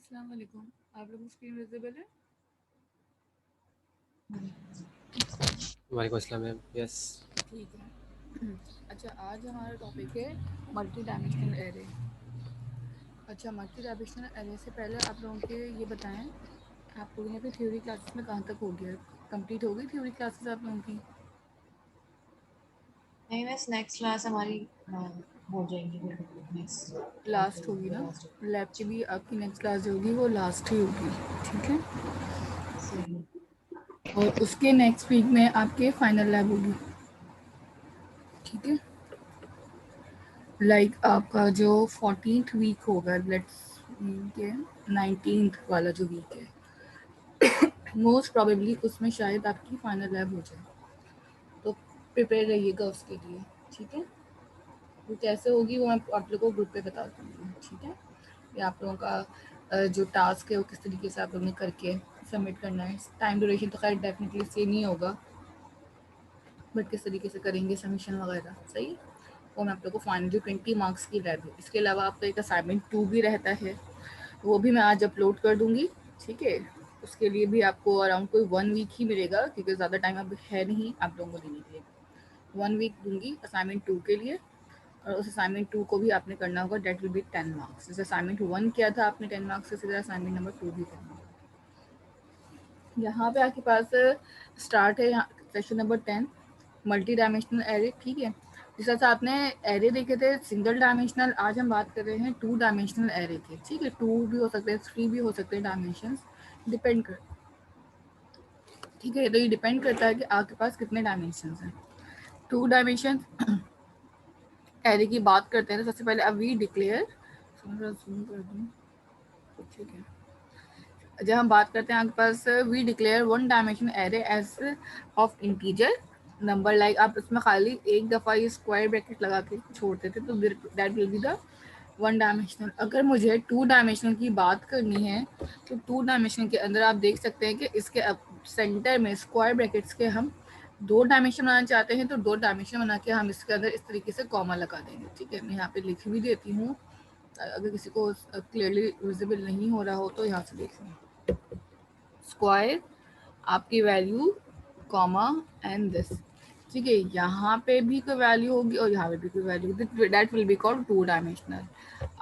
अस्सलाम वालेकुम। आप लोगों की स्क्रीन विजिबल है? वालेकुम अस्सलाम मैम। यस। ठीक है। अच्छा, आज हमारा टॉपिक है मल्टी डायमेंशनल एरे। अच्छा, मल्टी डायमेंशनल एरे से पहले आप लोगों के ये बताएं, आप लोगों ने अपनी थ्योरी क्लासेस में कहाँ तक हो गया? कंप्लीट हो गई थ्योरी क्लासेस आप लोगों की? नहीं बस नेक्स्ट क्लास हमारी हो जाएगी नेक्स्ट क्लास लास्ट होगी ना? लास्ट लैब की भी आपकी नेक्स्ट क्लास जो होगी वो लास्ट ही होगी, ठीक है? सही। और उसके नेक्स्ट वीक में आपके फाइनल लैब होगी, ठीक है? आपका जो 14th वीक होगा, लेट्स के 19th वाला जो वीक है, मोस्ट प्रोबेबली उसमें शायद आपकी फाइनल लैब हो जाए, तो प्रिपेयर रहिएगा उसके लिए, ठीक है? वो कैसे होगी वो मैं आप लोगों को ग्रुप पे बता दूँगी, ठीक है? ये आप लोगों का जो टास्क है वो किस तरीके से आप लोगों ने करके सबमिट करना है। टाइम ड्यूरेशन तो खैर डेफिनेटली सेम ही होगा, बट किस तरीके से करेंगे सबमिशन वगैरह, सही है? वो मैं आप लोगों को फाइनल जो 20 मार्क्स की लैब है, इसके अलावा आपका एक असाइनमेंट 2 भी रहता है, वो भी मैं आज अपलोड कर दूँगी, ठीक है? उसके लिए भी आपको अराउंड कोई 1 वीक ही मिलेगा, क्योंकि ज़्यादा टाइम अब है नहीं आप लोगों को देने के लिए। 1 वीक दूँगी असाइनमेंट 2 के लिए, और उस असाइनमेंट 2 को भी आपने करना होगा, दैट विल बी 10 मार्क्स। जैसे असाइनमेंट 1 किया था आपने 10 मार्क्स से, सीधा असाइनमेंट नंबर 2 भी करना होगा। यहाँ पे आपके पास स्टार्ट है यहाँ session number 10, multi dimensional array, ठीक है? जिस तरह से आपने एरे देखे थे सिंगल डायमेंशनल, आज हम बात कर रहे हैं 2 डायमेंशनल एरे की, ठीक है? 2 भी हो सकते हैं, 3 भी हो सकते हैं डायमेंशंस, डिपेंड कर, ठीक है? तो ये डिपेंड करता है कि आपके पास कितने डायमेंशंस हैं। 2 डायमेंशन एरे की बात करते हैं तो सबसे पहले अब वी डिक्लेयर, जूम कर दूँ, ठीक है? जब हम बात करते हैं आपके पास we declare 1 dimension array as of integer number, like आप इसमें खाली एक दफ़ा ये स्क्वायर ब्रैकेट लगा के छोड़ते थे तो that will be the 1 dimensional. अगर मुझे 2 डायमेंशनल की बात करनी है तो 2 डायमेंशनल के अंदर आप देख सकते हैं कि इसके सेंटर में स्क्वायर ब्रैकेट्स के हम 2 डायमेंशन बनाना चाहते हैं, तो 2 डायमेंशन बना के हम इसके अंदर इस तरीके से कॉमा लगा देंगे, ठीक है? मैं यहाँ पे लिख भी देती हूँ, अगर किसी को क्लियरली विजिबल नहीं हो रहा हो तो यहाँ से देख लें। स्क्वायर आपकी वैल्यू कॉमा एंड दिस, ठीक है? यहाँ पे भी कोई वैल्यू होगी और यहाँ पे भी कोई value, that will be called 2 dimensional.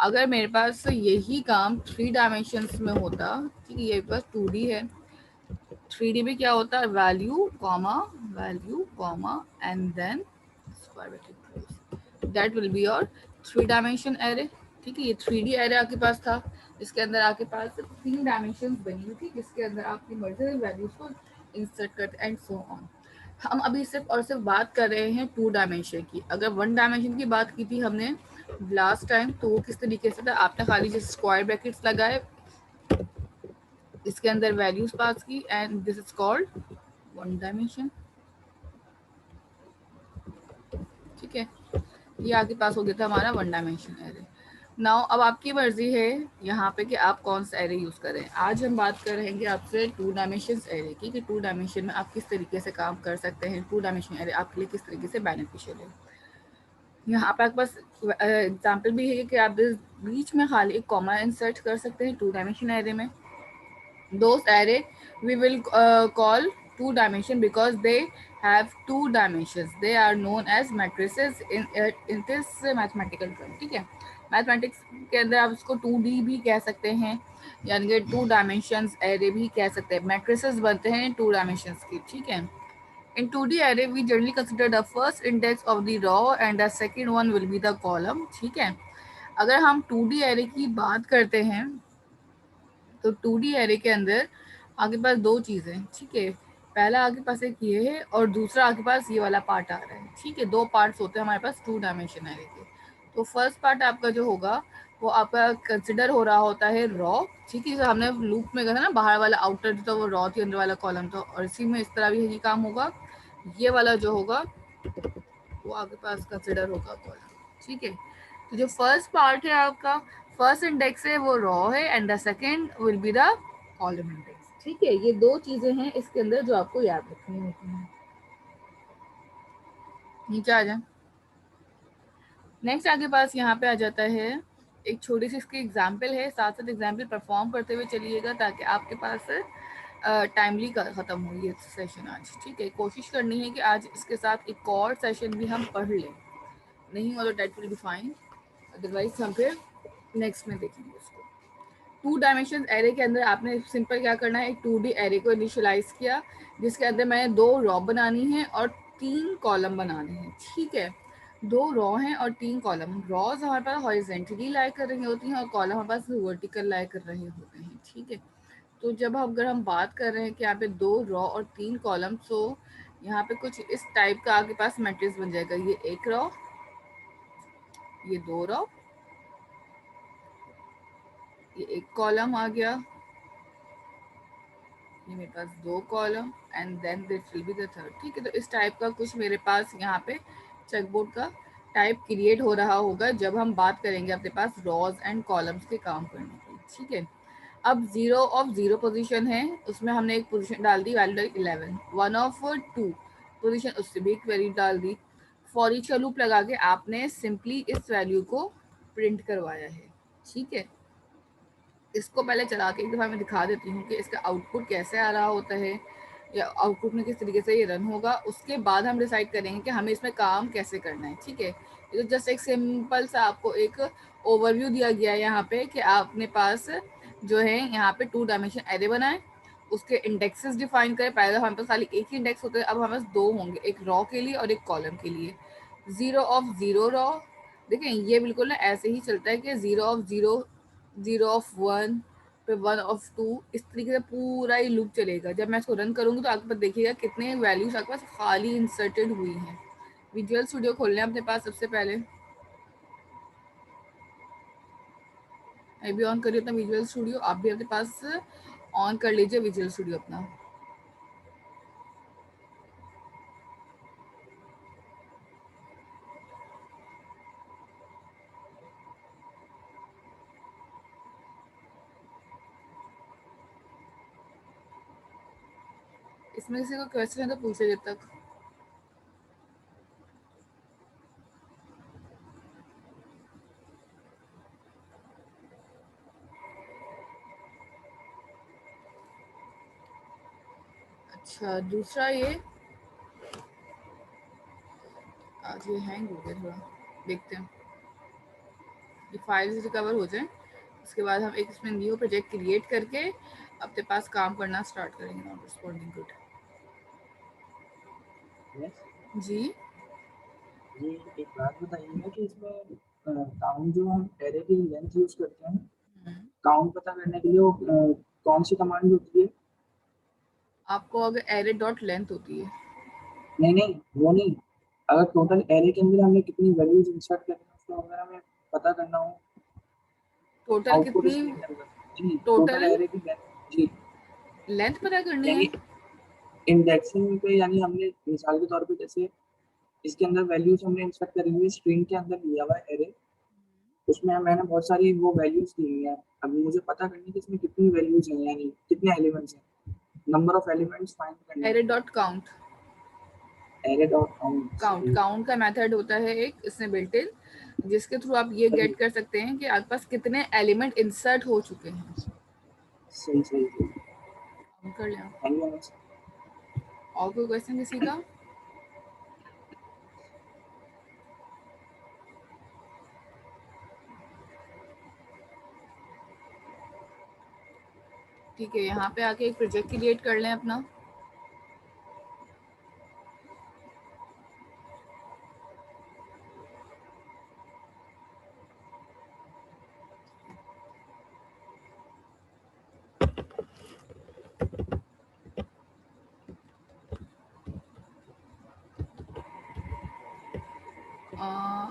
अगर मेरे पास यही काम 3 डायमेंशंस में होता, ठीक है, ये पास 2D है, 3D में क्या होता है, value comma and then square bracket close, that will be your 3 dimension array, ठीक है? ये 3D एरे आपके पास था, इसके अंदर आपके पास 3 डायमेंशन बनी हुई थी, जिसके अंदर आपकी मल्टीपल वैल्यूज को इंसर्ट करते एंड सो ऑन। हम अभी सिर्फ और सिर्फ बात कर रहे हैं 2 डायमेंशन की। अगर 1 डायमेंशन की बात की थी हमने लास्ट टाइम, तो वो किस तरीके से था, आपने खाली जैसे स्क्वायर ब्रैकेट्स लगाए, इसके अंदर वैल्यूज पास की, and this is called 1 dimension, ठीक है? ये आपके पास हो गया था हमारा 1 डायमेंशन एरे। नाउ अब आपकी मर्जी है यहाँ पे कि आप कौन सा एरे यूज करें। आज हम बात कर रहेंगे आपसे 2 डायमेंशन एरे की, कि 2 डायमेंशन में आप किस तरीके से काम कर सकते हैं, 2 डायमेंशन एरे आपके लिए किस तरीके से बेनिफिशियल है। यहाँ पे आपके पास एग्जाम्पल भी है कि आप बीच में खाली एक कॉमा इंसर्ट कर सकते हैं 2 डायमेंशन एरे में। Those array we will call 2 dimension because they have 2 dimensions. They are known as matrices in this mathematical term, ठीक है? मैथमेटिक्स के अंदर आप इसको 2D भी कह सकते हैं, यानी कि 2 डायमेंशंस एरे भी कह सकते हैं। मैट्रिसेस बनते हैं 2 डायमेंशंस की, ठीक है? In 2D array we generally consider the first index of the row and the second one will be the column, ठीक है? अगर हम 2D array की बात करते हैं तो 2D एरे के अंदर आपके पास 2 चीज़ें, ठीक है? पहला आपके पास एक ये है और दूसरा आपके पास ये वाला पार्ट आ रहा है, ठीक है? 2 पार्ट्स होते हैं हमारे पास 2 डायमेंशन एरे के। तो फर्स्ट पार्ट आपका जो होगा वो आपका कंसिडर हो रहा होता है रॉ, ठीक है? जैसे हमने लूप में कहा था ना, बाहर वाला आउटर जो था वो रॉ थी, अंदर वाला कॉलम था, और इसी में इस तरह भी यही काम होगा। ये वाला जो होगा वो आपके पास कंसिडर होगा कॉलम, ठीक है? तो जो फर्स्ट पार्ट है आपका, फर्स्ट इंडेक्स है वो रॉ है, and the second will be the column index, ठीक है? ये 2 चीजें हैं इसके अंदर जो आपको याद रखनी होती हैं। नीचे आ जाए, नेक्स्ट आपके पास यहाँ पे आ जाता है एक छोटी सी इसकी एग्जाम्पल है, साथ साथ एग्जाम्पल परफॉर्म करते हुए चलिएगा ताकि आपके पास टाइमली ख़त्म हो ये सेशन आज। ठीक है, कोशिश करनी है कि आज इसके साथ एक और सेशन भी हम पढ़ लें, नहीं हो तो that will be fine, otherwise हम फिर नेक्स्ट में देखेंगे उसको। 2 डायमेंशन एरे के अंदर आपने सिंपल क्या करना है, एक 2D एरे को इनिशियलाइज किया जिसके अंदर मैंने 2 रॉ बनानी है और 3 कॉलम बनाने हैं। ठीक है, 2 रॉ हैं और 3 कॉलम। रॉज हमारे पास हॉरिजॉन्टली लाई कर रही होती हैं और कॉलम हमारे पास वर्टिकल लाई कर रहे होते हैं। ठीक है, तो जब अगर हम बात कर रहे हैं कि यहाँ पे 2 रॉ और 3 कॉलम, तो यहाँ पे कुछ इस टाइप का आपके पास मैट्रिक्स बन जाएगा। ये 1 रॉ, ये 2 रॉ, ये 1 कॉलम आ गया, ये मेरे पास 2 column and then this will be the third. ठीक है, तो इस टाइप का कुछ मेरे पास यहाँ पे चेकबोर्ड का टाइप क्रिएट हो रहा होगा जब हम बात करेंगे अपने पास रॉज एंड कॉलम्स के काम करने की। ठीक है, अब 0 ऑफ 0 पोजीशन है, उसमें हमने एक पोजीशन डाल दी वैल्यू 11। 1 ऑफ 2 पोजीशन, उससे भी एक वैल्यू डाल दी। फॉर ईच लूप लगा के आपने सिंपली इस वैल्यू को प्रिंट करवाया है। ठीक है, इसको पहले चला के एक दफ़ा मैं दिखा देती हूँ कि इसका आउटपुट कैसे आ रहा होता है या आउटपुट में किस तरीके से ये रन होगा। उसके बाद हम डिसाइड करेंगे कि हमें इसमें काम कैसे करना है। ठीक है, ये तो जस्ट एक सिंपल सा आपको एक ओवरव्यू दिया गया है यहाँ पे कि आपने पास जो है यहाँ पे 2 डायमेंशन एरे बनाए, उसके इंडेक्सेस डिफाइन करें। पहले हमारे पास खाली एक ही इंडेक्स होता है, अब हमारे पास 2 होंगे, एक रॉ के लिए और एक कॉलम के लिए। 0 ऑफ 0 रॉ, देखें ये बिल्कुल ना ऐसे ही चलता है कि 0 ऑफ 0, 0 ऑफ 1, फिर 1 ऑफ 2, इस तरीके से पूरा ही लूप चलेगा। जब मैं इसको रन करूँगी तो आपके पास देखिएगा कितने वैल्यूज आपके पास खाली इंसर्टेड हुई हैं। विजुअल स्टूडियो खोलना है अपने पास सबसे पहले, मैं भी ऑन करिए अपना विजुअल स्टूडियो, आप भी अपने पास ऑन कर लीजिए विजुअल स्टूडियो अपना। इसमें किसी को क्वेश्चन है तो पूछे जब तक। अच्छा, दूसरा ये आज ये हैंग हो गया थोड़ा, देखते हैं ये फाइल्स रिकवर हो जाए, उसके बाद हम एक इसमें न्यू प्रोजेक्ट क्रिएट करके अपने पास काम करना स्टार्ट करेंगे। Not responding good. यस जी जी, एक बात बताइएगा कि इसमें काउंट जो हम एरे की लेंथ यूज करते हैं, काउंट पता करने के लिए वो कौन सी कमांड होती है? आपको अगर एरे डॉट लेंथ होती है, नहीं नहीं, वो नहीं, अगर टोटल एरे के अंदर हमने कितनी वैल्यूज इंसर्ट करनी है उसको अगर हमें पता करना हो, टोटल आउटपुट कितनी, स्क्रीन के अंदर। जी, टोटल टोटल एरे की लेंथ। जी, लेंथ पता करनी है। यानी इंडेक्सिंग पे, यानी हमने मिसाल के तौर पे जैसे इसके अंदर वैल्यूज हमने इंसर्ट करी हुई स्क्रीन के अंदर लिया हुआ है एरे, उसमें मैंने बहुत सारी वो वैल्यूज दी हुई हैं। अभी मुझे पता करनी है कि इसमें कितनी वैल्यूज हैं, यानी कितने एलिमेंट्स हैं, नंबर ऑफ एलिमेंट्स फाइंड करने एरे हैं। Dot count, array dot count. Count count का मेथड होता है एक इसमें बिल्ट इन, जिसके थ्रू आप ये सही गेट कर सकते हैं कि आपके पास कितने एलिमेंट इंसर्ट हो चुके हैं। सही सही सही। हम कर लें। Thank you miss. और कोई क्वेश्चन किसी का? ठीक है, यहाँ पे आके एक प्रोजेक्ट क्रिएट कर लें अपना।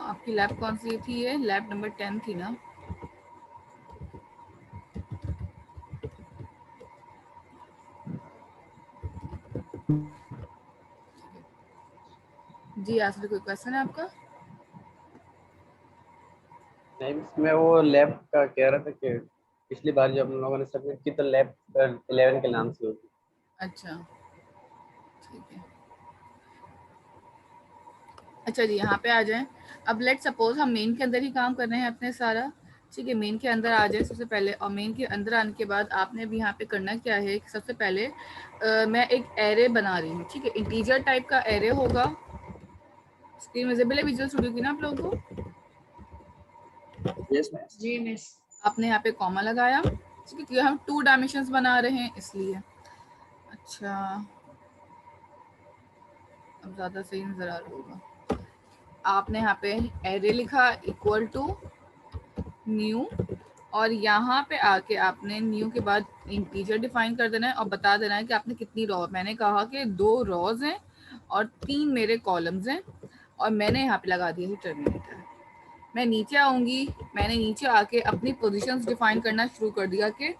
आपकी लैब कौन सी थी? ये लैब नंबर 10 थी ना? जी आसिफ, कोई क्वेश्चन है आपका? नहीं, मैं वो लैब का कह रहा था कि पिछली बार जब हम लोगों ने सबमिट की तो लैब 11 के नाम से होती। अच्छा ठीक है। अच्छा जी, यहाँ पे आ जाएं। अब लेट सपोज हम मेन के अंदर ही काम कर रहे हैं अपने सारा, ठीक है, मेन के अंदर आ जाए सबसे पहले, और मेन के अंदर आने के बाद आपने अभी यहाँ पे करना क्या है कि सबसे पहले मैं एक एरे बना रही हूँ। ठीक है, इंटीजर टाइप का एरे होगा। स्क्रीन विजिबल है विजुअल स्टूडियो की ना आप लोगों को? Yes ma'am. जी मिस। आपने यहाँ पे कॉमा लगाया, ठीक है, क्योंकि हम 2 डायमेंशंस बना रहे हैं इसलिए। अच्छा, अब ज़्यादा सही नज़र आ रहा होगा। आपने यहाँ पे एरे लिखा इक्वल टू न्यू, और यहाँ पे आके आपने न्यू के बाद इंटीजर डिफाइन कर देना है और बता देना है कि आपने कितनी रॉ। मैंने कहा कि 2 रॉज हैं और 3 मेरे कॉलम्स हैं, और मैंने यहाँ पे लगा दिया है टर्मिनेटर। मैं नीचे आऊँगी, मैंने नीचे आके अपनी पोजीशंस डिफाइन करना शुरू कर दिया कि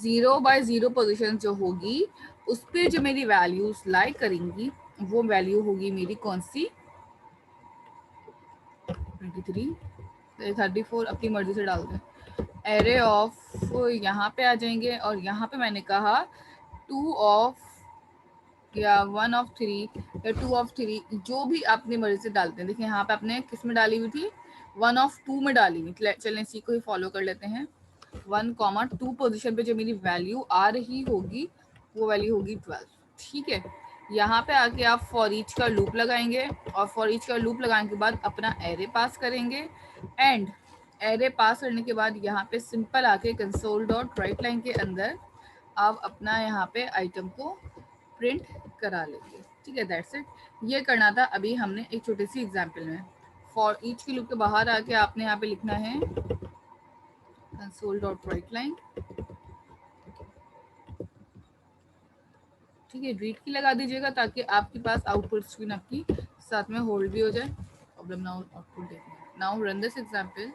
0 बाय 0 पोजीशन जो होगी उस पर जो मेरी वैल्यूज लाई करेंगी वो वैल्यू होगी मेरी कौन सी, 23, 34, अपनी मर्जी से डाल दें। एरे ऑफ यहाँ पे आ जाएंगे, और यहाँ पे मैंने कहा 2 ऑफ या 1 ऑफ 3 या 2 ऑफ 3, जो भी अपनी मर्जी से डालते हैं। देखिए यहाँ पे आपने किस में डाली हुई थी, 1 ऑफ 2 में डाली हुई। चलें इसी को ही फॉलो कर लेते हैं। 1,2 पोजीशन पे जो मेरी वैल्यू आ रही होगी वो वैल्यू होगी 12। ठीक है, यहाँ पे आके आप फॉर ईच का लूप लगाएंगे, और फॉर ईच का लूप लगाने के बाद अपना एरे पास करेंगे। एंड एरे पास करने के बाद यहाँ पे सिंपल आके कंसोल डॉट राइट लाइन के अंदर आप अपना यहाँ पे आइटम को प्रिंट करा लेंगे। ठीक है, दैट्स इट। ये करना था अभी हमने एक छोटी सी एग्जांपल में। फॉर ईच के लूप के बाहर आके आपने यहाँ पे लिखना है कंसोल डॉट राइट लाइन। ठीक है, रीड की लगा दीजिएगा ताकि आपके पास आउटपुट स्क्रीन आपकी साथ में होल्ड भी हो जाए। प्रॉब्लम नाउ आउटपुट देखना। Now run this example.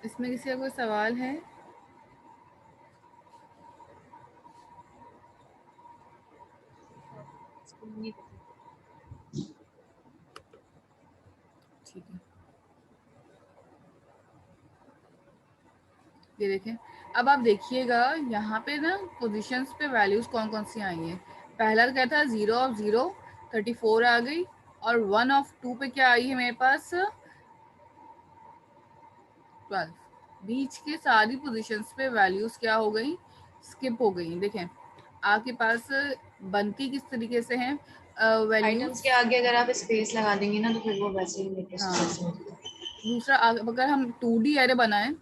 इसमें किसी का कोई सवाल है? ठीक है, ये देखें। अब आप देखिएगा यहाँ पे ना पोजीशंस पे वैल्यूज कौन कौन सी आई हैं। पहला क्या था, 0 ऑफ 0 34 आ गई, और 1 ऑफ 2 पे क्या आई है मेरे पास, 12। बीच के सारी पोजीशंस पे वैल्यूज क्या हो गई, स्किप हो गई। देखें आपके पास बनती किस तरीके से हैं वैल्यूज। आइटम्स के आगे अगर आप स्पेस लगा देंगे ना तो फिर वो वैसे ही लेटेस्ट हाँ। जैसे होता है। दूसरा अगर हम 2D एरे बनाएं,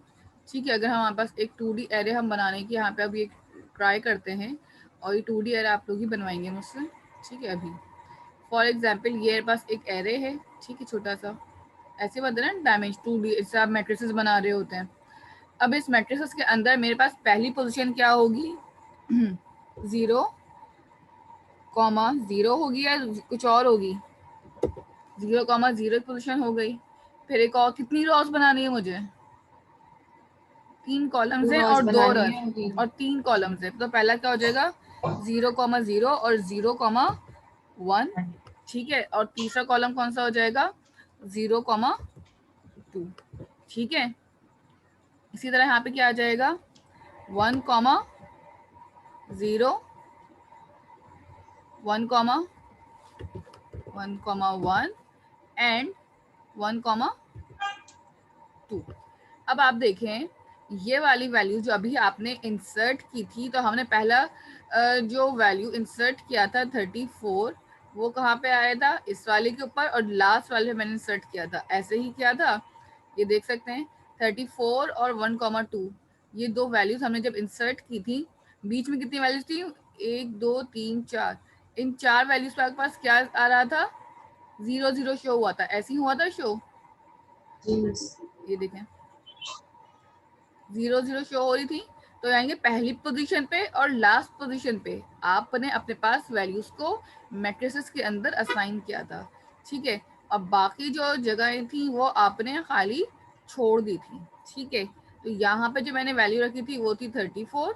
ठीक है, अगर हमारे पास एक 2D एरे हम बनाने की यहाँ पे अभी एक ट्राई करते हैं, और ये 2D एरे आप लोग ही बनवाएंगे मुझसे। ठीक है, अभी फॉर एग्जांपल ये मेरे पास एक एरे है, ठीक है, छोटा सा ऐसे बनते हैं ना डायमेंशन 2D, इससे आप मैट्रिसेस बना रहे होते हैं। अब इस मैट्रिसेस के अंदर मेरे पास पहली पोजीशन क्या होगी 0, 0 होगी या कुछ और होगी, 0, 0 पोजीशन हो गई। फिर एक और कितनी रॉस बनानी है मुझे, 3 कॉलम्स हैं और 2 रन और 3 कॉलम्स हैं। तो पहला क्या हो जाएगा 0, 0 और 0, 1। ठीक है, और तीसरा कॉलम कौन सा हो जाएगा 0, 2। ठीक है, इसी तरह यहाँ पे क्या आ जाएगा 1, 0, 1, 1, एंड 1, 2। अब आप देखें ये वाली वैल्यू जो अभी आपने इंसर्ट की थी, तो हमने पहला जो वैल्यू इंसर्ट किया था 34, वो कहाँ पे आया था, इस वाले के ऊपर, और लास्ट वाले में मैंने इंसर्ट किया था, ऐसे ही किया था। ये देख सकते हैं 34 और 1, 2, ये 2 वैल्यूज हमने जब इंसर्ट की थी, बीच में कितनी वैल्यूज थी 1, 2, 3, 4, इन 4 वैल्यूज के पास क्या आ रहा था 0, 0 शो हुआ था, ऐसे ही हुआ था शो। ये देखें 0, 0 शो हो रही थी। तो आएंगे पहली पोजीशन पे और लास्ट पोजीशन पे आपने अपने पास वैल्यूज को मैट्रिसेस के अंदर असाइन किया था। ठीक है, अब बाकी जो जगहें थी वो आपने खाली छोड़ दी थी। ठीक है, तो यहाँ पे जो मैंने वैल्यू रखी थी वो थी 34,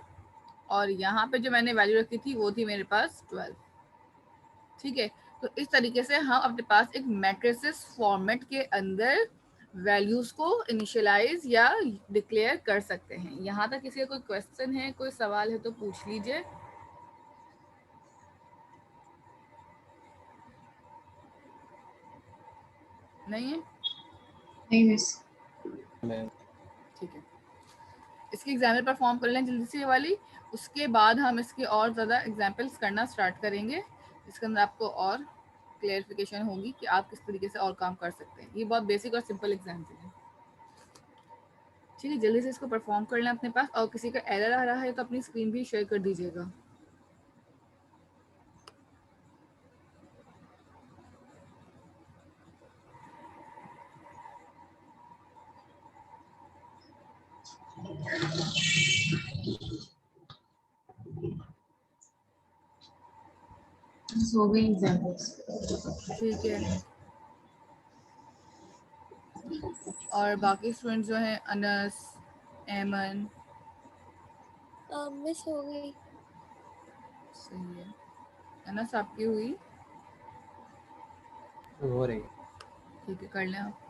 और यहाँ पे जो मैंने वैल्यू रखी थी वो थी मेरे पास 12। ठीक है, तो इस तरीके से हम अपने पास एक मैट्रिसेस फॉर्मेट के अंदर वैल्यूज को इनिशियलाइज या डिक्लेयर कर सकते हैं। यहाँ तक किसी का कोई क्वेश्चन है, कोई सवाल है तो पूछ लीजिए। नहीं है? नहीं मिस। ठीक है, इसकी एग्जाम्पल परफॉर्म कर लें जल्दी से ये वाली, उसके बाद हम इसके और ज़्यादा एग्जाम्पल्स करना स्टार्ट करेंगे। इसके अंदर आपको और क्लेरिफिकेशन होगी कि आप किस तरीके से और काम कर सकते हैं। ये बहुत बेसिक और सिंपल एग्जाम्पल है। ठीक है, जल्दी से इसको परफॉर्म कर लें अपने पास, और किसी का एरर आ रहा है तो अपनी स्क्रीन भी शेयर कर दीजिएगा। हो गई एग्जांपल्स। ठीक है, और बाकी स्टूडेंट जो हैं अनस, एमन, मिस हो गई। सही है। अनस आपकी हुई? हो रही है। ठीक है, कर लें आप।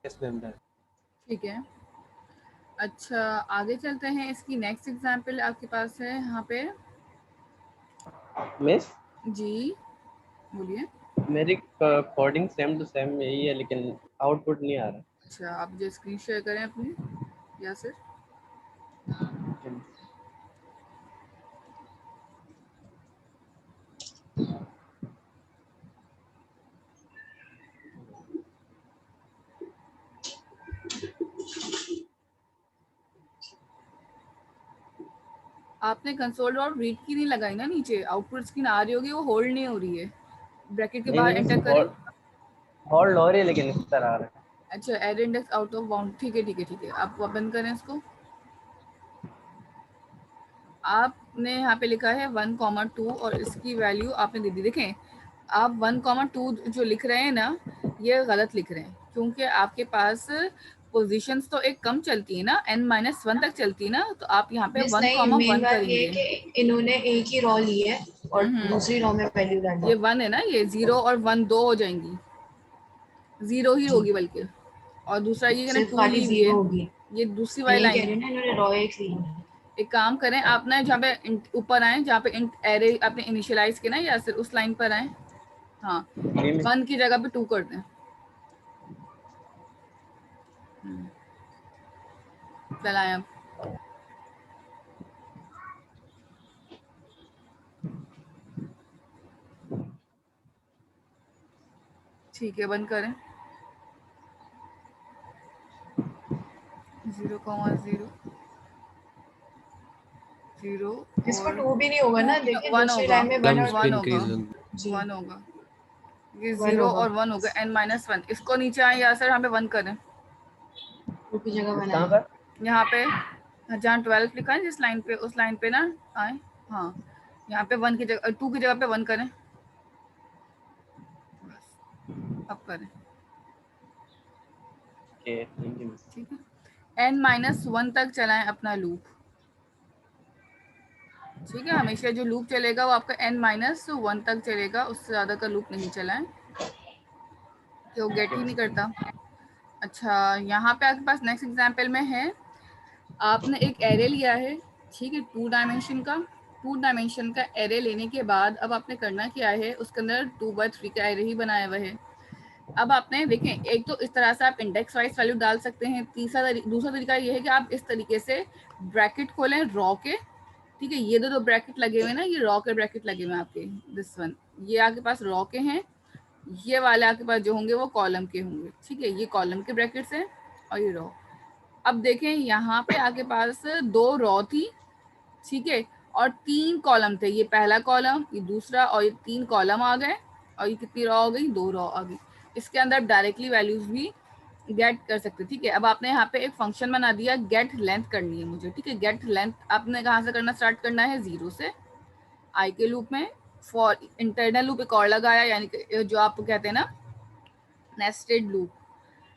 Yes ma'am done. ठीक है, अच्छा आगे चलते हैं। इसकी नेक्स्ट एग्जाम्पल आपके पास है यहाँ पे। मिस जी बोलिए। मेरी कोडिंग सेम टू सेम यही है, लेकिन आउटपुट नहीं आ रहा। अच्छा, आप मुझे स्क्रीन शेयर करें अपनी, या सर? आपने कंसोल डॉट रीड की नहीं लगाई ना नीचे? आउटपुट स्क्रीन आ रही होगी, वो होल्ड नहीं हो रही है। ब्रैकेट के नहीं बाहर नहीं एंटर मिस, करें। होल्ड हो रही है लेकिन इस तरह आ रहा है। अच्छा, error index out of bound. ठीक है ठीक है ठीक है, आप बंद करें इसको। आपने यहाँ पे लिखा है 1,2 और इसकी वैल्यू आपने दे दी। देखें, आप 1,2 जो लिख रहे हैं ना, ये गलत लिख रहे हैं, क्योंकि आपके पास पोजीशंस तो एक कम चलती है ना, n-1 तक चलती है ना, तो आप यहाँ पे मिस नहीं, मेन 1,1 बात ये है करेंगे। कि इन्होंने एक ही रॉ ली है और दूसरी रॉ में वैल्यू डाली ये है। 1 है ना, ये 0 और 1 दो हो जाएंगी, 0 ही जी, होगी बल्कि, और दूसरा ये ना सिर्फ 2 खाली ली हुई जीरो है, होगी। ये दूसरी मैं वाली यही लाइन कह रही है। हूँ ना, इन्होंने रॉ एक ली है। एक काम करें, आप ना जहाँ पे ऊपर आए, जहाँ पे एरे आपने इनिशियलाइज किया ना, या सिर्फ उस लाइन पर आए। हाँ, नहीं मिस, 1 की जगह पे 2 कर दें। चलाएं अब। ठीक है, बंद करें। 0,0 0 इसको और 2 भी नहीं होगा ना, देखिए 1 दूसरी होगा, लाइन में 1 मैम और उस पे 1 होगा, इंक्रीज होगी। जी 1 होगा। ये 1 0 होगा। और 1 होगा, n-1। इसको नीचे आए या सर, हमें 1 करें। 2 की जगह मिस कहाँ बनाए। पर? यहाँ पे जहाँ 12 लिखा है जिस लाइन पे, उस लाइन पे ना आए। हाँ, यहाँ पे 1 की जगह 2 की जगह पे 1 करें। बस, अब करें। Okay thank you miss. ठीक है, n-1 तक चलाएं अपना लूप। ठीक है, हमेशा जो लूप चलेगा वो आपका n-1 तक चलेगा, उससे ज़्यादा का लूप नहीं चला है कि वो गेट ही नहीं करता। अच्छा, यहाँ पे आपके पास नेक्स्ट एग्जाम्पल में है, आपने एक एरे लिया है, ठीक है, 2 डायमेंशन का। 2 डायमेंशन का एरे लेने के बाद अब आपने करना क्या है, उसके अंदर 2x3 का एरे ही बनाया हुआ है। अब आपने देखें, एक तो इस तरह से आप इंडेक्स वाइज वैल्यू डाल सकते हैं। दूसरा तरीका ये है कि आप इस तरीके से ब्रैकेट खोलें रॉ के, ठीक है, ये दो ब्रैकेट लगे हुए हैं ना, ये रॉ के ब्रैकेट लगे हुए हैं आपके, दिस वन, ये आपके पास रॉ के हैं, ये वाले आपके पास जो होंगे वो कॉलम के होंगे, ठीक है, ये कॉलम के ब्रैकेट्स हैं और ये रॉ। अब देखें यहाँ पे आपके पास 2 रॉ थी, ठीक है, और 3 कॉलम थे, ये पहला कॉलम, ये दूसरा, और ये 3 कॉलम आ गए, और ये कितनी रॉ हो गई, 2 रॉ आ गई। इसके अंदर डायरेक्टली वैल्यूज भी गेट कर सकते, ठीक है। अब आपने यहाँ पे एक फंक्शन बना दिया, गेट लेंथ करनी है मुझे, ठीक है। गेट लेंथ आपने कहाँ से करना स्टार्ट करना है, 0 से, आई के लूप में। फॉर इंटरनल लूप एक और लगाया, यानी कि जो आप कहते हैं ना नेस्टेड लूप,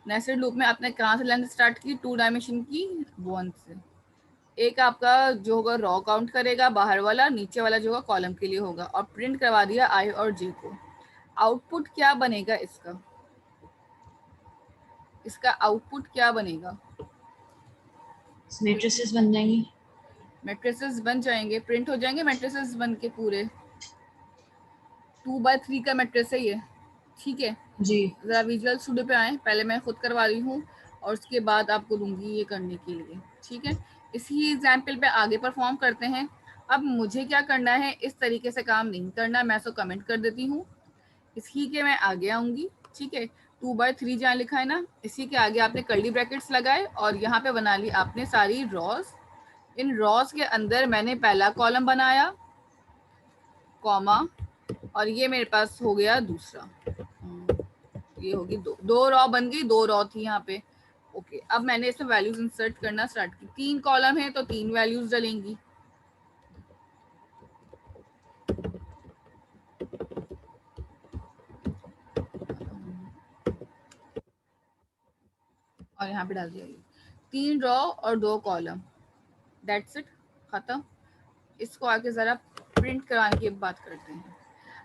नेस्टेड लूप में आपने कहाँ से लेंथ स्टार्ट की, 2 डायमेंशन की, 1 से। एक आपका जो होगा रॉ काउंट करेगा बाहर वाला, नीचे वाला जो होगा कॉलम के लिए होगा, और प्रिंट करवा दिया आई और जे को। आउटपुट क्या बनेगा इसका, इसका आउटपुट क्या बनेगा, मैट्रिसेस बन जाएंगी। मैट्रिसेस बन जाएंगे, प्रिंट हो जाएंगे मैट्रिसेस बन के पूरे। 2x3 का मैट्रिस है ये, ठीक है। जी ज़रा विजुअल स्टूडियो पे आए, पहले मैं खुद करवा रही हूँ और उसके बाद आपको दूंगी ये करने के लिए, ठीक है। इसी एग्जाम्पल पे आगे परफॉर्म करते हैं। अब मुझे क्या करना है, इस तरीके से काम नहीं करना, मैं इसको कमेंट कर देती हूँ, इसी के मैं आगे आऊंगी, ठीक है। 2x3 जहाँ लिखा है ना, इसी के आगे आपने कर्ली ब्रैकेट्स लगाए और यहाँ पे बना ली आपने सारी रॉज। इन रॉज के अंदर मैंने पहला कॉलम बनाया, कॉमा, और ये मेरे पास हो गया दूसरा, ये होगी 2 रॉ बन गई, 2 रॉ थी यहाँ पे, ओके। अब मैंने इसमें वैल्यूज इंसर्ट करना स्टार्ट की, 3 कॉलम है तो 3 वैल्यूज डलेंगी, और यहाँ पे डाल दिया, 3 रॉ और 2 कॉलम, दैट्स इट, खत्म। इसको आगे जरा प्रिंट कराने की बात करते हैं।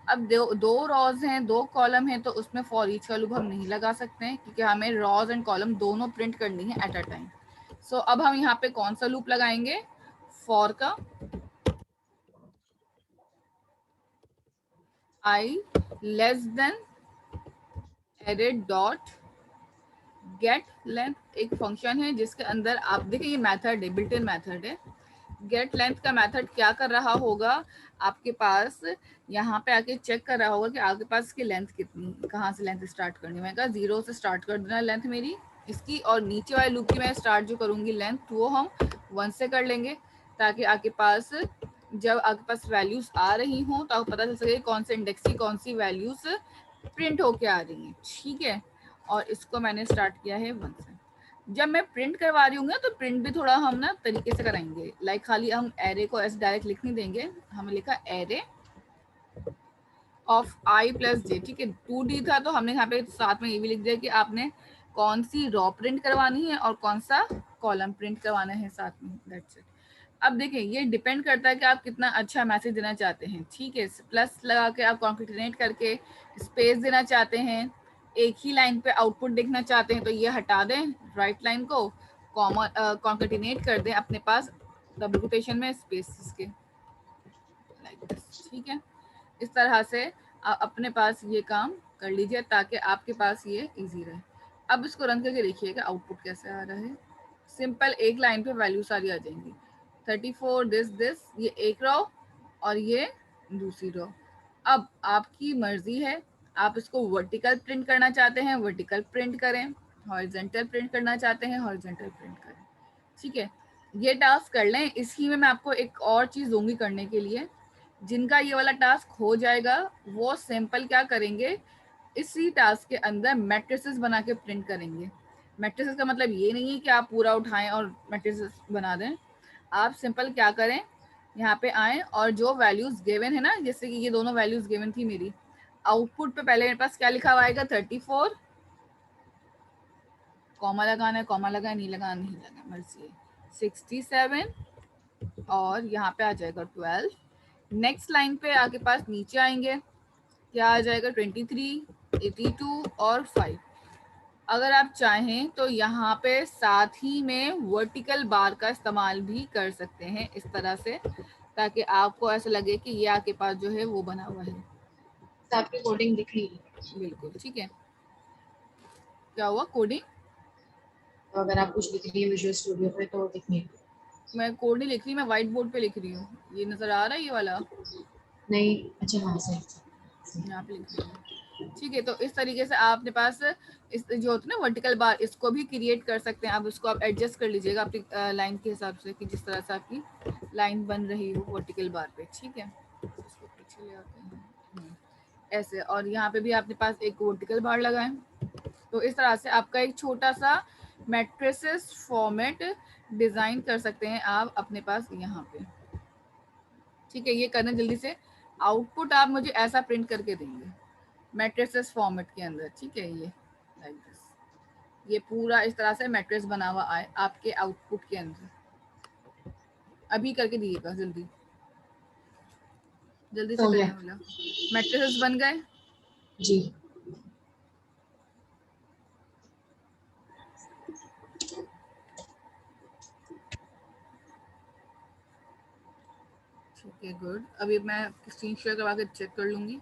अब 2 रॉज हैं, 2 कॉलम हैं, तो उसमें फॉर ईच का लूप हम नहीं लगा सकते हैं, क्योंकि हमें रॉज एंड कॉलम दोनों प्रिंट करनी है एट अ टाइम। सो अब हम यहाँ पे कौन सा लूप लगाएंगे, फॉर का, I less than array dot get length, एक फंक्शन है जिसके अंदर आप देखें ये मेथड है, बिल्ट इन मेथड है। गेट लेंथ का मेथड क्या कर रहा होगा, आपके पास यहाँ पे आके चेक कर रहा होगा कि आपके पास इसकी लेंथ कितनी, कहाँ से लेंथ स्टार्ट करनी है। मैं कहा 0 से स्टार्ट कर देना लेंथ मेरी इसकी, और नीचे वाले लूप की मैं स्टार्ट जो करूँगी लेंथ वो हम 1 से कर लेंगे, ताकि आपके पास जब आपके पास वैल्यूज आ रही हों तो आपको पता चल सके कौन से इंडेक्स की कौन सी वैल्यूज प्रिंट होके आ रही हैं, ठीक है। और इसको मैंने स्टार्ट किया है 1 से। जब मैं प्रिंट करवा रही हूँ ना, तो प्रिंट भी थोड़ा हम ना तरीके से कराएंगे, लाइक खाली हम एरे को ऐसे डायरेक्ट लिख नहीं देंगे, हमने लिखा एरे ऑफ आई प्लस जे, ठीक है। 2D था तो हमने यहाँ पे साथ में ये भी लिख दिया कि आपने कौन सी रॉ प्रिंट करवानी है और कौन सा कॉलम प्रिंट करवाना है साथ में, दैट्स इट। अब देखें, ये डिपेंड करता है कि आप कितना अच्छा मैसेज देना चाहते हैं, ठीक है। प्लस लगा के आप कॉन्केटिनेट करके स्पेस देना चाहते हैं, एक ही लाइन पे आउटपुट देखना चाहते हैं तो ये हटा दें राइट लाइन को, कॉमा कॉन्केटिनेट कर दें अपने पास डबल कोटेशन में स्पेस के, लाइक दिस, ठीक है। इस तरह से आप अपने पास ये काम कर लीजिए ताकि आपके पास ये इजी रहे। अब इसको रन करके देखिएगा आउटपुट कैसे आ रहा है। सिंपल एक लाइन पे वैल्यू सारी आ जाएंगी, 34 दिस, ये एक रॉ और ये दूसरी रॉ। अब आपकी मर्जी है, आप इसको वर्टिकल प्रिंट करना चाहते हैं वर्टिकल प्रिंट करें, हॉरिजॉन्टल प्रिंट करना चाहते हैं हॉरिजॉन्टल प्रिंट करें, ठीक है। ये टास्क कर लें। इसी में मैं आपको एक और चीज़ दूंगी करने के लिए, जिनका ये वाला टास्क हो जाएगा वो सिंपल क्या करेंगे, इसी टास्क के अंदर मैट्रिसेस बना के प्रिंट करेंगे। मैट्रिसेस का मतलब ये नहीं है कि आप पूरा उठाएं और मैट्रिसेस बना दें, आप सिंपल क्या करें, यहाँ पे आए और जो वैल्यूज गिवन है ना, जैसे कि ये दोनों वैल्यूज गिवन थी मेरी, आउटपुट पे पहले मेरे पास क्या लिखा हुआ आएगा, 34, कॉमा लगाना है, कॉमा लगाए नहीं लगाना नहीं लगाना मर्जी है, 67 और यहाँ पे आ जाएगा 12। नेक्स्ट लाइन पे आपके पास नीचे आएंगे, क्या आ जाएगा 23, 82 और 5। अगर आप चाहें तो यहाँ पे साथ ही में वर्टिकल बार का इस्तेमाल भी कर सकते हैं इस तरह से, ताकि आपको ऐसा लगे कि ये आपके पास जो है वो बना हुआ है। तो आपकी कोडिंग दिख रही है। बिल्कुल ठीक है। क्या हुआ कोडिंग? तो अगर आप कुछ लिख रही है विजुअल स्टूडियो पे तो दिखनी है। मैं कोड नहीं लिख रही, मैं व्हाइट बोर्ड पे लिख रही हूँ। ये नजर आ रहा है ये वाला, नहीं, अच्छा हाँ सही। यहाँ पे लिख रही हूँ। ठीक है, तो इस तरीके से आपके पास इस जो होता है ना वर्टिकल बार, इसको भी क्रिएट कर सकते हैं। अब उसको आप एडजस्ट कर लीजिएगा अपनी लाइन के हिसाब से कि जिस तरह से आपकी लाइन बन रही हो वर्टिकल बार पे। ठीक है, इसको पीछे ले आते हैं ऐसे। और यहाँ पे भी आपके पास एक वर्टिकल बार लगा है। तो इस तरह से आपका एक छोटा सा मैट्रिसेस फॉर्मेट डिजाइन कर सकते हैं आप अपने पास यहाँ पे। ठीक है, ये करना जल्दी से। आउटपुट आप मुझे ऐसा प्रिंट करके देंगे मैट्रिसेस फॉर्मेट के अंदर। ठीक है, ये लाइक दिस, ये पूरा इस तरह से मैट्रिक्स बना हुआ आए आपके आउटपुट के अंदर। अभी करके दिएगा जल्दी जल्दी से हो गया करें, बोला मैट्रिसेस बन गए। जी। ठीक है, गुड। अभी मैं स्क्रीन शेयर करवा के चेक कर लूंगी।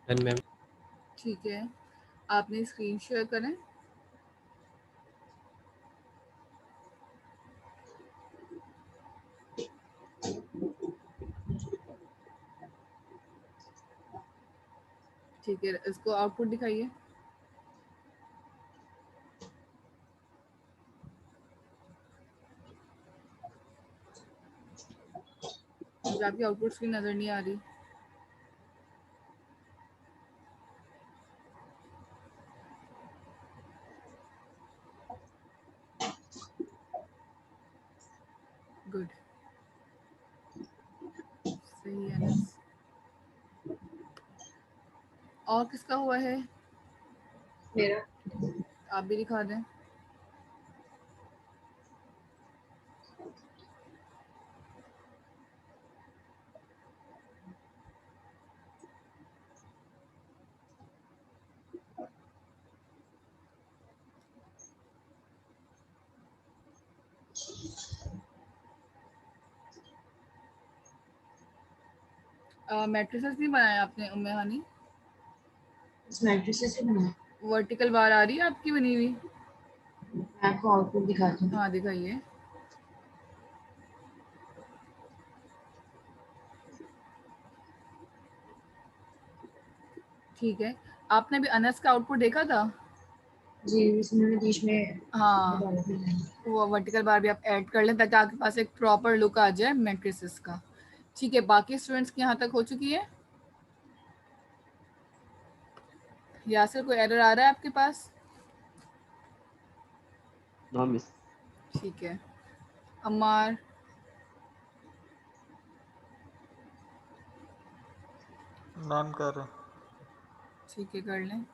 मैम ठीक है, आपने स्क्रीन शेयर करें। ठीक है, इसको आउटपुट दिखाइए। मुझे आपकी आउटपुट स्क्रीन नजर नहीं आ रही। गुड, सही है ना। और किसका हुआ है? मेरा आप भी दिखा दें। मैट्रिसेस नहीं बनाया आपने उम्मे हानी? इस मैट्रिसेस से बना। वर्टिकल बार आ रही है आपकी बनी हुई? मैं आपको आउटपुट दिखाती हूँ। हाँ दिखाइए। ठीक है, आपने भी अनस का आउटपुट देखा था? जी, इसमें बीच में हाँ, बता रही थी। वो वर्टिकल बार भी आप ऐड कर लें ताकि आपके पास एक प्रॉपर लुक आ जाए मैट्रिसेस का। ठीक है, बाकी स्टूडेंट्स की यहाँ तक हो चुकी है? यासिर, कोई एरर आ रहा है आपके पास? No miss. ठीक है, अम्मार? नॉन कर रहे। ठीक है, कर लें।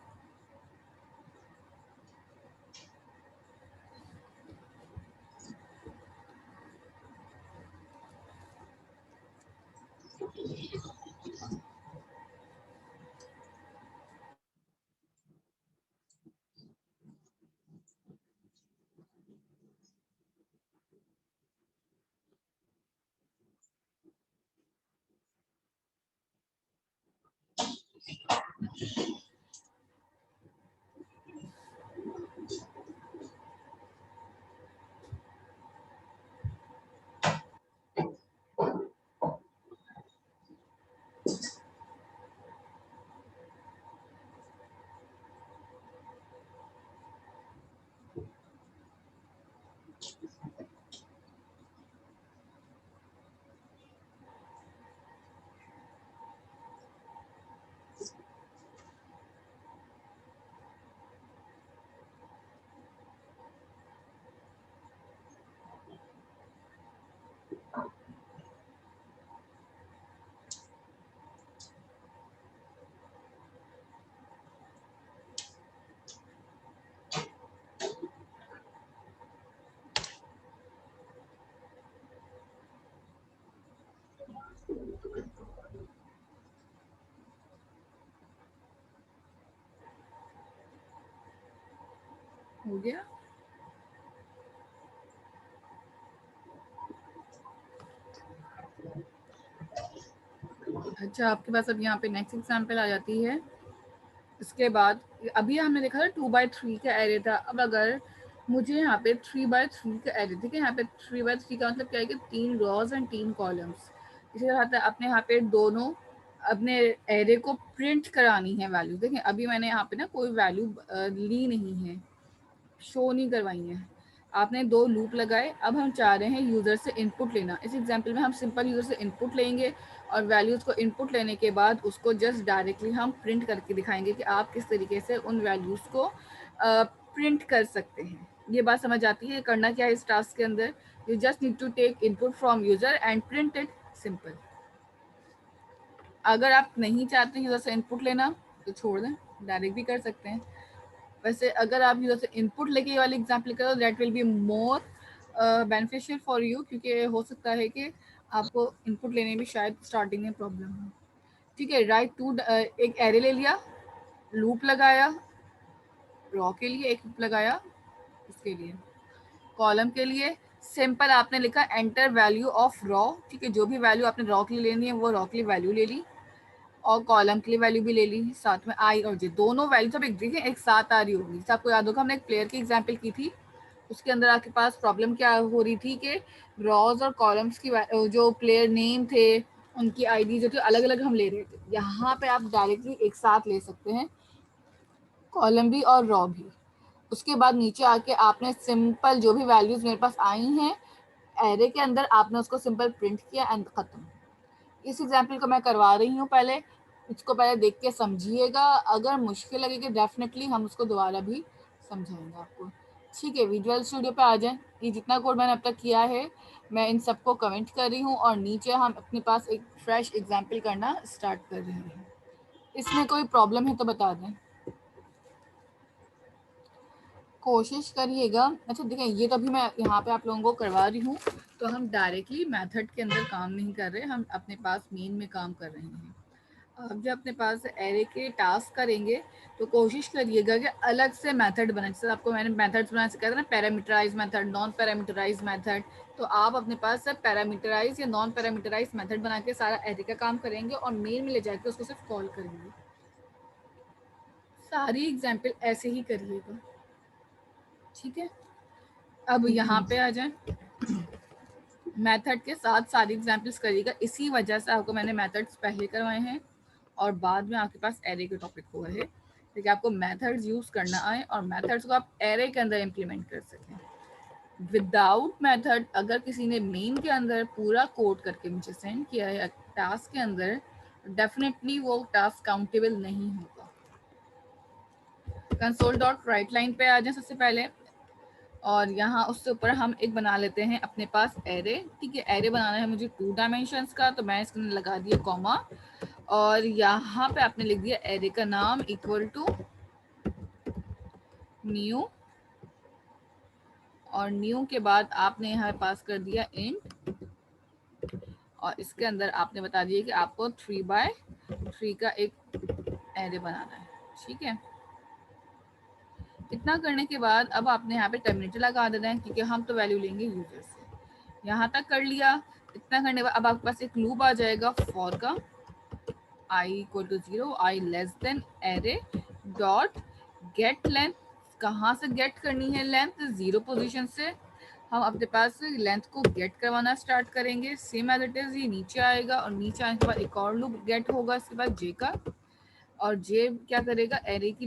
हो गया? अच्छा, आपके पास अब यहाँ पे नेक्स्ट एग्जाम्पल आ जाती है। इसके बाद अभी हमने देखा था 2x3 का एरे था। अब अगर मुझे यहाँ पे 3x3 का एरे, ठीक है, यहाँ पे 3x3 का मतलब क्या है कि 3 रॉज एंड 3 कॉलम्स। इसी तरह अपने यहाँ पे दोनों अपने एरे को प्रिंट करानी है वैल्यू। देखें अभी मैंने यहाँ पे ना कोई वैल्यू ली नहीं है, शो नहीं करवाई है, आपने 2 लूप लगाए। अब हम चाह रहे हैं यूज़र से इनपुट लेना। इस एग्जांपल में हम सिंपल यूज़र से इनपुट लेंगे और वैल्यूज़ को इनपुट लेने के बाद उसको जस्ट डायरेक्टली हम प्रिंट करके दिखाएंगे कि आप किस तरीके से उन वैल्यूज़ को प्रिंट कर सकते हैं। ये बात समझ आती है? करना क्या है इस टास्क के अंदर? You just need to take input from user and print it, simple. अगर आप नहीं चाहते हैं यूज़र से इनपुट लेना तो छोड़ दें, डायरेक्ट भी कर सकते हैं। वैसे अगर आप यूज़र से इनपुट लेके ये वाली एग्जाम्पल करो, that will be more beneficial for you, क्योंकि हो सकता है कि आपको इनपुट लेने में शायद स्टार्टिंग में प्रॉब्लम हो। ठीक है, राइट टू एक एरे ले लिया, लूप लगाया, रॉ के लिए एक लूप लगाया, उसके लिए कॉलम के लिए सिंपल आपने लिखा एंटर वैल्यू ऑफ रॉ। ठीक है, जो भी वैल्यू आपने रॉ के लिए लेनी है वो रॉ के लिए वैल्यू ले ली और कॉलम के लिए वैल्यू भी ले ली। साथ में आई और जे दोनों वैल्यू सब एक साथ आ रही होगी। आपको याद होगा हमने एक प्लेयर की एग्जांपल की थी, उसके अंदर आपके पास प्रॉब्लम क्या हो रही थी कि रॉज और कॉलम्स की जो प्लेयर नेम थे उनकी आईडी जो थी अलग अलग हम ले रहे थे। यहाँ पे आप डायरेक्टली एक साथ ले सकते हैं, कॉलम भी और रॉ भी। उसके बाद नीचे आके आपने सिंपल जो भी वैल्यूज मेरे पास आई हैं एरे के अंदर आपने उसको सिंपल प्रिंट किया एंड खत्म। इस एग्जाम्पल को मैं करवा रही हूँ, पहले इसको पहले देख के समझिएगा। अगर मुश्किल लगेगी डेफिनेटली हम उसको दोबारा भी समझाएंगे आपको। ठीक है, विजुअल स्टूडियो पे आ जाएं। ये जितना कोड मैंने अब तक किया है मैं इन सबको कमेंट कर रही हूँ और नीचे हम अपने पास एक फ्रेश एग्जाम्पल करना स्टार्ट कर रहे हैं। इसमें कोई प्रॉब्लम है तो बता दें, कोशिश करिएगा। अच्छा देखें, ये तो अभी मैं यहाँ पे आप लोगों को करवा रही हूँ, तो हम डायरेक्टली मेथड के अंदर काम नहीं कर रहे, हम अपने पास मेन में काम कर रहे हैं। अब जब अपने पास एरे के टास्क करेंगे तो कोशिश करिएगा कि अलग से मेथड बनाए। जैसे आपको मैंने मेथड्स बनाना सिखाया था ना, parameterise method, non parameterise method, तो आप अपने पास सब पैरामीटराइज या नॉन पैरामीटराइज मेथड बना के सारा एरे का काम करेंगे और मेन में ले जाके उसको सिर्फ कॉल करेंगे। सारी एग्जाम्पल ऐसे ही करिएगा, ठीक है। अब यहाँ पे आ जाए, मेथड के साथ सारी एग्जाम्पल्स करिएगा। इसी वजह से आपको मैंने मेथड्स पहले करवाए हैं और बाद में आपके पास एरे के टॉपिक हुआ है, ताकि आपको मेथड्स यूज करना आए और मेथड्स को आप एरे के अंदर इम्प्लीमेंट कर सकें। विदाउट मेथड अगर किसी ने मेन के अंदर पूरा कोड करके मुझे सेंड किया है टास्क के अंदर, डेफिनेटली वो टास्क काउंटेबल नहीं होगा। कंसोल डॉट राइट लाइन पे आ जाए सबसे पहले और यहाँ उससे ऊपर हम एक बना लेते हैं अपने पास एरे। ठीक है, एरे बनाना है मुझे 2 डायमेंशंस का, तो मैं इसमें लगा दिया कॉमा और यहाँ पे आपने लिख दिया एरे का नाम इक्वल टू न्यू और न्यू के बाद आपने यहाँ पास कर दिया इंट और इसके अंदर आपने बता दिया कि आपको 3x3 का एक एरे बनाना है। ठीक है, इतना करने के बाद अब आपने यहाँ पे टर्मिनेटर लगा देना है, क्योंकि हम तो वैल्यू लेंगे यूजर से। यहाँ तक कर लिया। इतना करने के बाद अब आपके पास एक लूप आ जाएगा फॉर का। i equal to 0, i less than array dot get length. कहाँ से गेट करनी है लेंथ? 0 पोजीशन से हम अपने पास लेंथ को गेट करवाना स्टार्ट करेंगे। सेम एज इट इज ये नीचे आएगा और नीचे आने के बाद एक और लूप गेट होगा इसके बाद जे का, और जे क्या करेगा एरे की